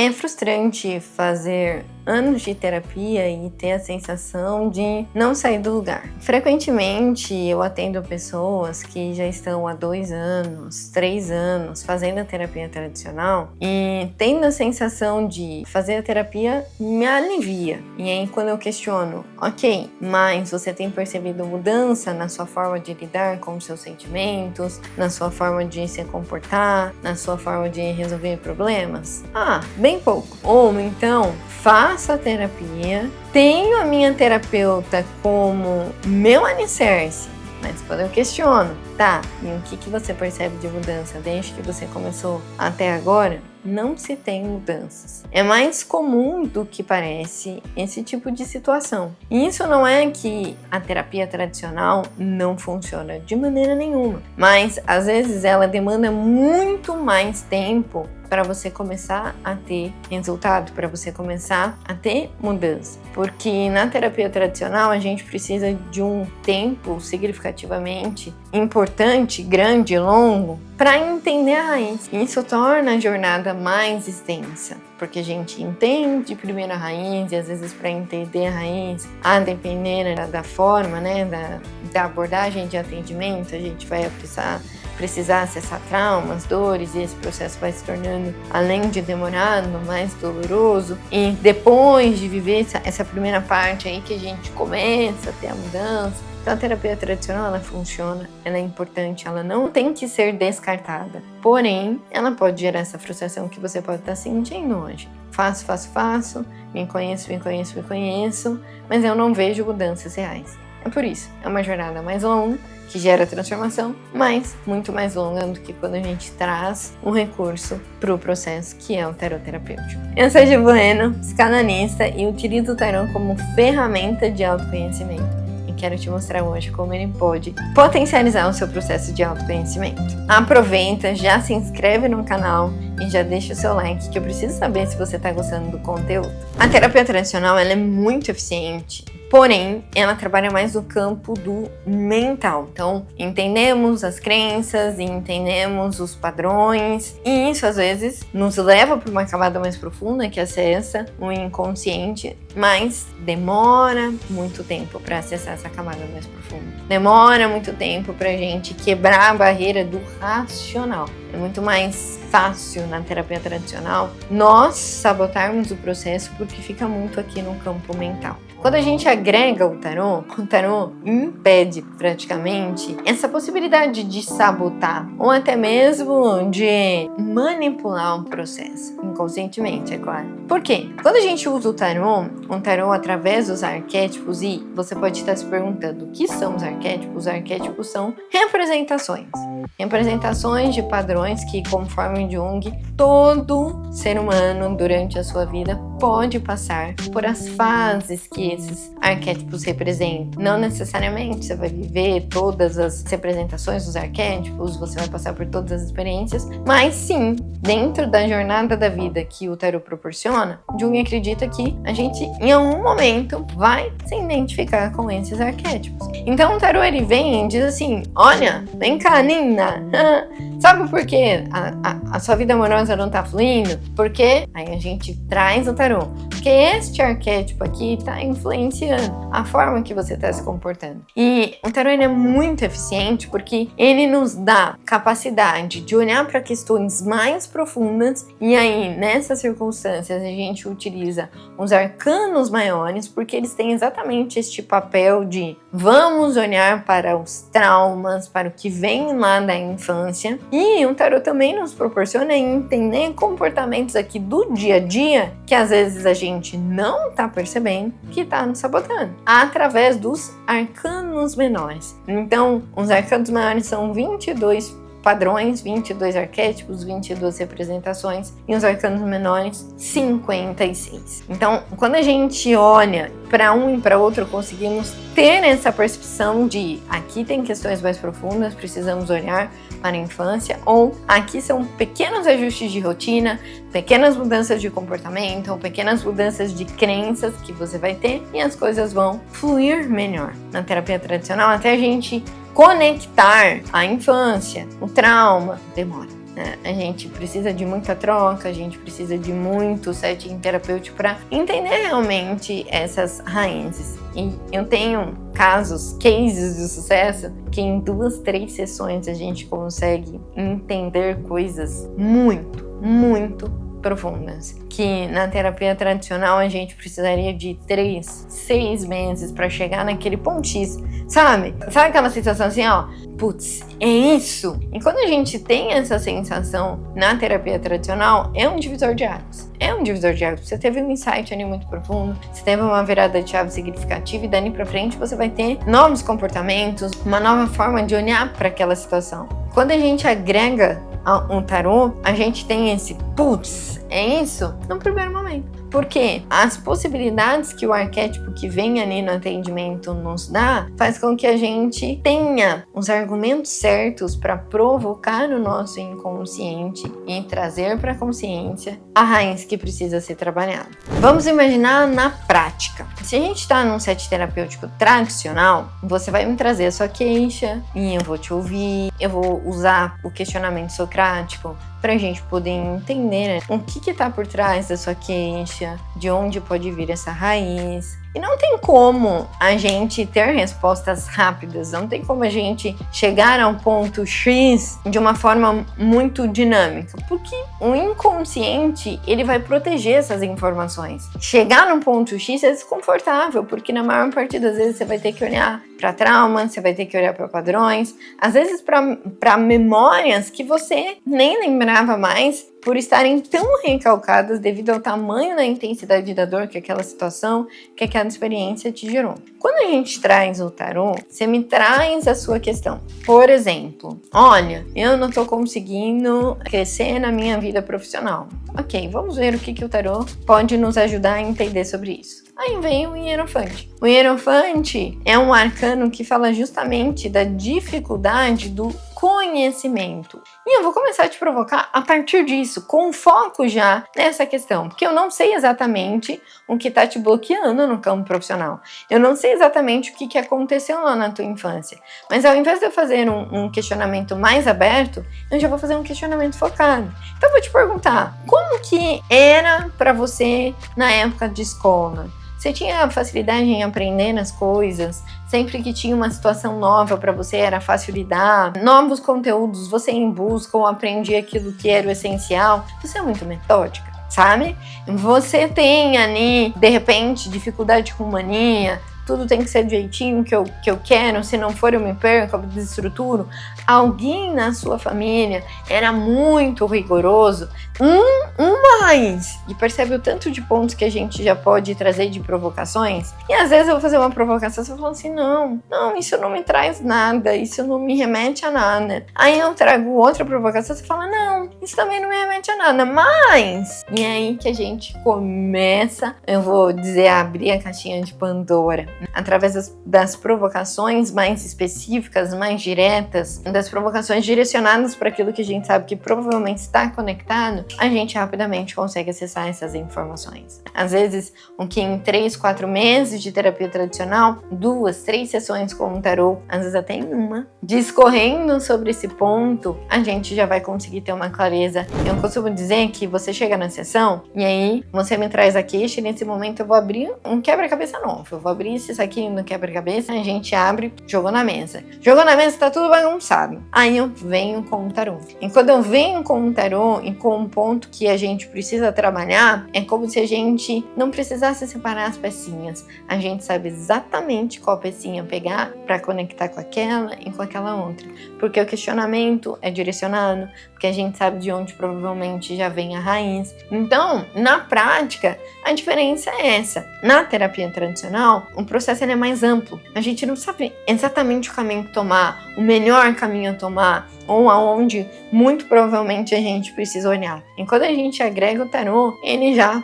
É frustrante fazer anos de terapia e ter a sensação de não sair do lugar. Frequentemente eu atendo pessoas que já estão há 2 anos, 3 anos fazendo a terapia tradicional e tendo a sensação de fazer a terapia me alivia. E aí quando eu questiono, ok, mas você tem percebido mudança na sua forma de lidar com os seus sentimentos, na sua forma de se comportar, na sua forma de resolver problemas? Bem pouco. Ou então, faço a terapia, tenho a minha terapeuta como meu alicerce, mas quando eu questiono, e o que você percebe de mudança desde que você começou até agora? Não se tem mudanças. É mais comum do que parece esse tipo de situação. E isso não é que a terapia tradicional não funciona de maneira nenhuma, mas às vezes ela demanda muito mais tempo para você começar a ter resultado, para você começar a ter mudança. Porque na terapia tradicional a gente precisa de um tempo significativamente importante, grande, longo, para entender a raiz. Isso torna a jornada mais extensa, porque a gente entende primeiro a raiz e às vezes para entender a raiz, a depender da forma, da abordagem de atendimento, a gente vai precisar acessar traumas, dores, e esse processo vai se tornando, além de demorado, mais doloroso. E depois de viver essa primeira parte aí que a gente começa a ter a mudança. Então a terapia tradicional, ela funciona, ela é importante, ela não tem que ser descartada. Porém, ela pode gerar essa frustração que você pode estar sentindo hoje. Faço, me conheço, mas eu não vejo mudanças reais. É por isso, é uma jornada mais longa, que gera transformação, mas muito mais longa do que quando a gente traz um recurso para o processo que é o tarot terapêutico. Eu sou a Gi Bueno, psicanalista, e utilizo o tarot como ferramenta de autoconhecimento. E quero te mostrar hoje como ele pode potencializar o seu processo de autoconhecimento. Aproveita, já se inscreve no canal e já deixa o seu like, que eu preciso saber se você está gostando do conteúdo. A terapia tradicional, ela é muito eficiente. Porém, ela trabalha mais no campo do mental. Então, entendemos as crenças e entendemos os padrões. E isso, às vezes, nos leva para uma camada mais profunda que acessa o inconsciente. Mas demora muito tempo para acessar essa camada mais profunda. Demora muito tempo para a gente quebrar a barreira do racional. É muito mais fácil na terapia tradicional nós sabotarmos o processo porque fica muito aqui no campo mental. Quando a gente agrega o tarô impede praticamente essa possibilidade de sabotar ou até mesmo de manipular o processo, inconscientemente, é claro. Por quê? Quando a gente usa o tarô através dos arquétipos, e você pode estar se perguntando o que são os arquétipos? Os arquétipos são representações de padrões que, conforme Jung, todo ser humano durante a sua vida pode passar por as fases que esses arquétipos representam. Não necessariamente você vai viver todas as representações dos arquétipos, você vai passar por todas as experiências, mas sim, dentro da jornada da vida que o tarot proporciona, Jung acredita que a gente, em algum momento, vai se identificar com esses arquétipos. Então o tarot, ele vem e diz assim, olha, vem cá, Nina, sabe por que a sua vida amorosa não tá fluindo? Porque aí a gente traz o tarô. Porque este arquétipo aqui está influenciando a forma que você está se comportando. E o tarô, ele é muito eficiente porque ele nos dá capacidade de olhar para questões mais profundas, e aí nessas circunstâncias a gente utiliza os arcanos maiores porque eles têm exatamente este papel de vamos olhar para os traumas, para o que vem lá da infância. E o tarô também nos proporciona entender comportamentos aqui do dia a dia que às vezes a gente não tá percebendo que tá nos sabotando, através dos arcanos menores. Então, os arcanos maiores são 22 padrões, 22 arquétipos, 22 representações, e os arcanos menores, 56. Então, quando a gente olha para um e para outro, conseguimos ter essa percepção de aqui tem questões mais profundas, precisamos olhar para a infância, ou aqui são pequenos ajustes de rotina, pequenas mudanças de comportamento, ou pequenas mudanças de crenças que você vai ter, e as coisas vão fluir melhor. Na terapia tradicional, até a gente conectar a infância, o trauma, demora. A gente precisa de muita troca, a gente precisa de muito setting terapêutico para entender realmente essas raízes. E eu tenho cases de sucesso que em 2, 3 sessões a gente consegue entender coisas muito profundas, que na terapia tradicional a gente precisaria de 3, 6 meses para chegar naquele ponto X, sabe? Sabe aquela sensação assim, ó, putz, é isso? E quando a gente tem essa sensação na terapia tradicional, é um divisor de águas. É um divisor de águas. Você teve um insight ali muito profundo, você teve uma virada de chave significativa e dali pra frente você vai ter novos comportamentos, uma nova forma de olhar para aquela situação. Quando a gente agrega um tarô, a gente tem esse putz, é isso? No primeiro momento. Porque as possibilidades que o arquétipo que vem ali no atendimento nos dá faz com que a gente tenha os argumentos certos para provocar o nosso inconsciente e trazer para a consciência a raiz que precisa ser trabalhada. Vamos imaginar na prática. Se a gente está num set terapêutico tradicional, você vai me trazer a sua queixa e eu vou te ouvir, eu vou usar o questionamento socrático para a gente poder entender, né, o que está por trás da sua queixa, de onde pode vir essa raiz. E não tem como a gente ter respostas rápidas, não tem como a gente chegar ao ponto X de uma forma muito dinâmica, porque o inconsciente, ele vai proteger essas informações. Chegar no ponto X é desconfortável, porque na maior parte das vezes você vai ter que olhar para traumas, você vai ter que olhar para padrões, às vezes para memórias que você nem lembrava mais, por estarem tão recalcadas devido ao tamanho da intensidade da dor que aquela situação, que aquela experiência te gerou. Quando a gente traz o tarô, você me traz a sua questão. Por exemplo, olha, eu não tô conseguindo crescer na minha vida profissional. Ok, vamos ver o que o tarô pode nos ajudar a entender sobre isso. Aí vem o Hierofante. O Hierofante é um arcano que fala justamente da dificuldade do conhecimento. E eu vou começar a te provocar a partir disso, com foco já nessa questão, porque eu não sei exatamente o que está te bloqueando no campo profissional. Eu não sei exatamente o que aconteceu lá na tua infância. Mas ao invés de eu fazer um questionamento mais aberto, eu já vou fazer um questionamento focado. Então eu vou te perguntar, como que era para você na época de escola? Você tinha facilidade em aprender as coisas? Sempre que tinha uma situação nova para você era fácil lidar? Novos conteúdos, você em busca ou aprendia aquilo que era o essencial? Você é muito metódica, sabe? Você tem ali, de repente, dificuldade com mania, tudo tem que ser do jeitinho que eu quero, se não for eu me perco, eu desestruturo. Alguém na sua família era muito rigoroso, uma raiz. E percebe o tanto de pontos que a gente já pode trazer de provocações? E às vezes eu vou fazer uma provocação e você fala assim, não, isso não me traz nada, isso não me remete a nada. Aí eu trago outra provocação e você fala, não, isso também não me remete a nada, mas... E é aí que a gente começa, eu vou dizer, a abrir a caixinha de Pandora. Através das provocações mais específicas, mais diretas, das provocações direcionadas para aquilo que a gente sabe que provavelmente está conectado, a gente rapidamente consegue acessar essas informações. Às vezes, o que em 3, 4 meses de terapia tradicional, 2, 3 sessões com o tarô, às vezes até em uma, discorrendo sobre esse ponto, a gente já vai conseguir ter uma clareza. Eu costumo dizer que você chega na sessão e aí você me traz a queixa e nesse momento eu vou abrir um quebra-cabeça novo. Eu vou abrir esse saquinho no quebra-cabeça, a gente abre, jogou na mesa. Jogou na mesa, tá tudo bagunçado. Aí eu venho com o tarô. E quando eu venho com o tarô e com um ponto que a gente precisa trabalhar, é como se a gente não precisasse separar as pecinhas. A gente sabe exatamente qual pecinha pegar para conectar com aquela e com aquela outra. Porque o questionamento é direcionado, porque a gente sabe de onde provavelmente já vem a raiz. Então, na prática, a diferença é essa. Na terapia tradicional, o processo é mais amplo. A gente não sabe exatamente o caminho que tomar, o melhor caminho a tomar, ou aonde muito provavelmente a gente precisa olhar. E quando a gente agrega o tarô, ele já,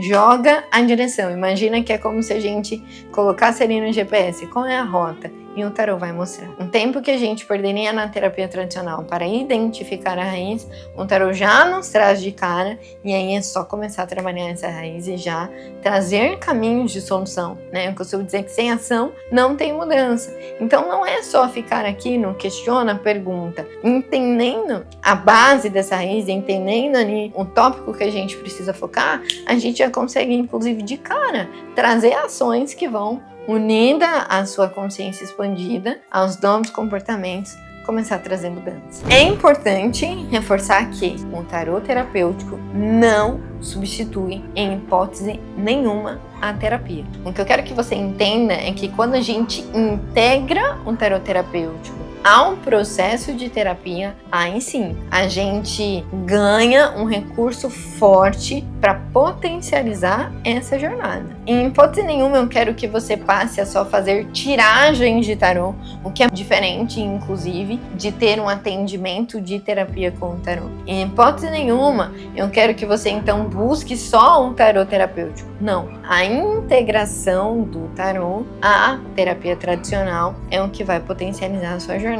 joga a direção. Imagina que é como se a gente colocasse ali no GPS qual é a rota. e o tarô vai mostrar. Um tempo que a gente perderia na terapia tradicional para identificar a raiz, o tarô já nos traz de cara, e aí é só começar a trabalhar essa raiz e já trazer caminhos de solução, né? Eu costumo dizer que sem ação não tem mudança. Então não é só ficar aqui no questiona, pergunta, entendendo a base dessa raiz, entendendo ali o tópico que a gente precisa focar, a gente já consegue, inclusive de cara, trazer ações que vão, unida à sua consciência expandida, aos novos comportamentos, começar a trazer mudanças. É importante reforçar que o tarô terapêutico não substitui, em hipótese nenhuma, a terapia. O que eu quero que você entenda é que quando a gente integra um tarô terapêutico ao processo de terapia, aí sim, a gente ganha um recurso forte para potencializar essa jornada. Em hipótese nenhuma eu quero que você passe a só fazer tiragens de tarô, o que é diferente, inclusive, de ter um atendimento de terapia com o tarô. Em hipótese nenhuma eu quero que você então busque só um tarô terapêutico. Não, a integração do tarô à terapia tradicional é o que vai potencializar a sua jornada.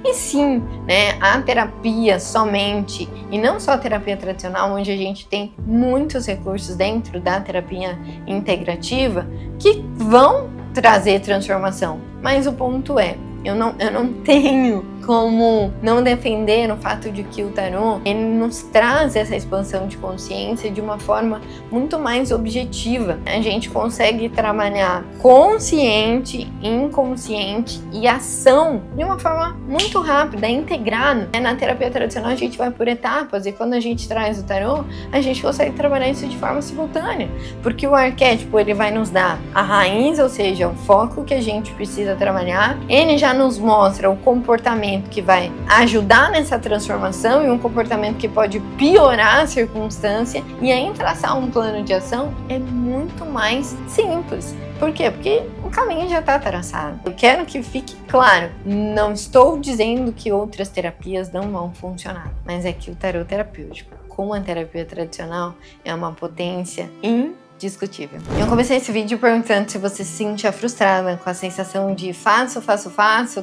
E sim, né, a terapia somente, e não só a terapia tradicional, onde a gente tem muitos recursos dentro da terapia integrativa que vão trazer transformação. Mas o ponto é, eu não tenho como não defender o fato de que o tarô ele nos traz essa expansão de consciência de uma forma muito mais objetiva. A gente consegue trabalhar consciente, inconsciente e ação de uma forma muito rápida, integrada. Na terapia tradicional a gente vai por etapas e quando a gente traz o tarô, a gente consegue trabalhar isso de forma simultânea, porque o arquétipo ele vai nos dar a raiz, ou seja, o foco que a gente precisa trabalhar, ele já nos mostra o comportamento que vai ajudar nessa transformação e um comportamento que pode piorar a circunstância, e aí traçar um plano de ação é muito mais simples. Por quê? Porque o caminho já está traçado. Eu quero que fique claro, não estou dizendo que outras terapias não vão funcionar, mas é que o tarô terapêutico com a terapia tradicional é uma potência indiscutível. Eu comecei esse vídeo perguntando se você se sentia frustrada com a sensação de faço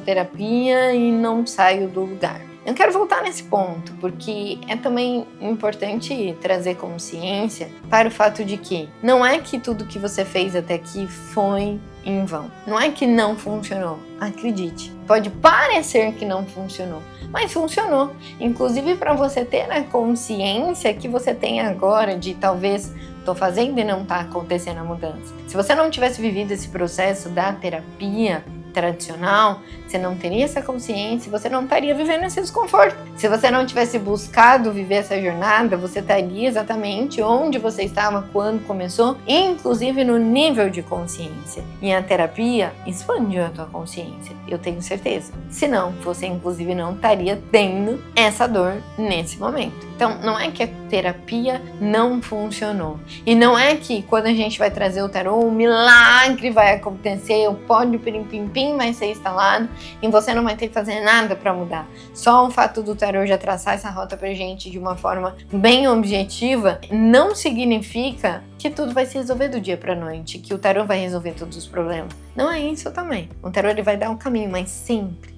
terapia e não saio do lugar. Eu quero voltar nesse ponto, porque é também importante trazer consciência para o fato de que não é que tudo que você fez até aqui foi em vão. Não é que não funcionou. Acredite, pode parecer que não funcionou, mas funcionou. Inclusive para você ter a consciência que você tem agora de talvez estou fazendo e não está acontecendo a mudança. Se você não tivesse vivido esse processo da terapia tradicional, você não teria essa consciência, você não estaria vivendo esse desconforto. Se você não tivesse buscado viver essa jornada, você estaria exatamente onde você estava quando começou, inclusive no nível de consciência. E a terapia expandiu a tua consciência, eu tenho certeza. Senão, você inclusive não estaria tendo essa dor nesse momento. Então, não é que a terapia não funcionou. E não é que quando a gente vai trazer o tarô, um milagre vai acontecer, o pó de pirim-pim-pim vai ser instalado e você não vai ter que fazer nada para mudar. Só o fato do tarô já traçar essa rota pra gente de uma forma bem objetiva não significa que tudo vai se resolver do dia pra noite, que o tarô vai resolver todos os problemas. Não é isso também. O tarô ele vai dar um caminho, mas sempre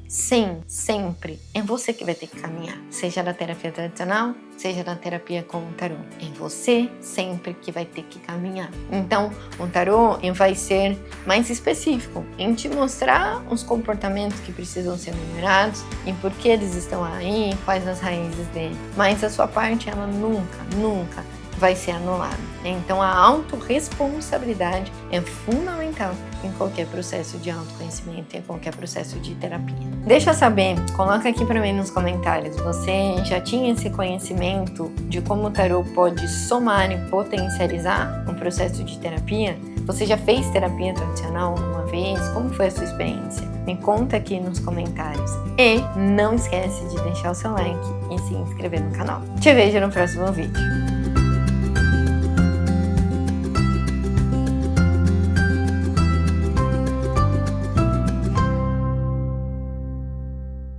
é você que vai ter que caminhar, seja na terapia tradicional, seja na terapia com o tarô. É você sempre que vai ter que caminhar. Então, o tarô vai ser mais específico em te mostrar os comportamentos que precisam ser melhorados e por que eles estão aí, quais as raízes dele. Mas a sua parte, ela nunca vai ser anulada. Então, a autorresponsabilidade é fundamental em qualquer processo de autoconhecimento, em qualquer processo de terapia. Deixa eu saber, coloca aqui para mim nos comentários, você já tinha esse conhecimento de como o tarô pode somar e potencializar um processo de terapia? Você já fez terapia tradicional alguma vez? Como foi a sua experiência? Me conta aqui nos comentários. E não esquece de deixar o seu like e se inscrever no canal. Te vejo no próximo vídeo.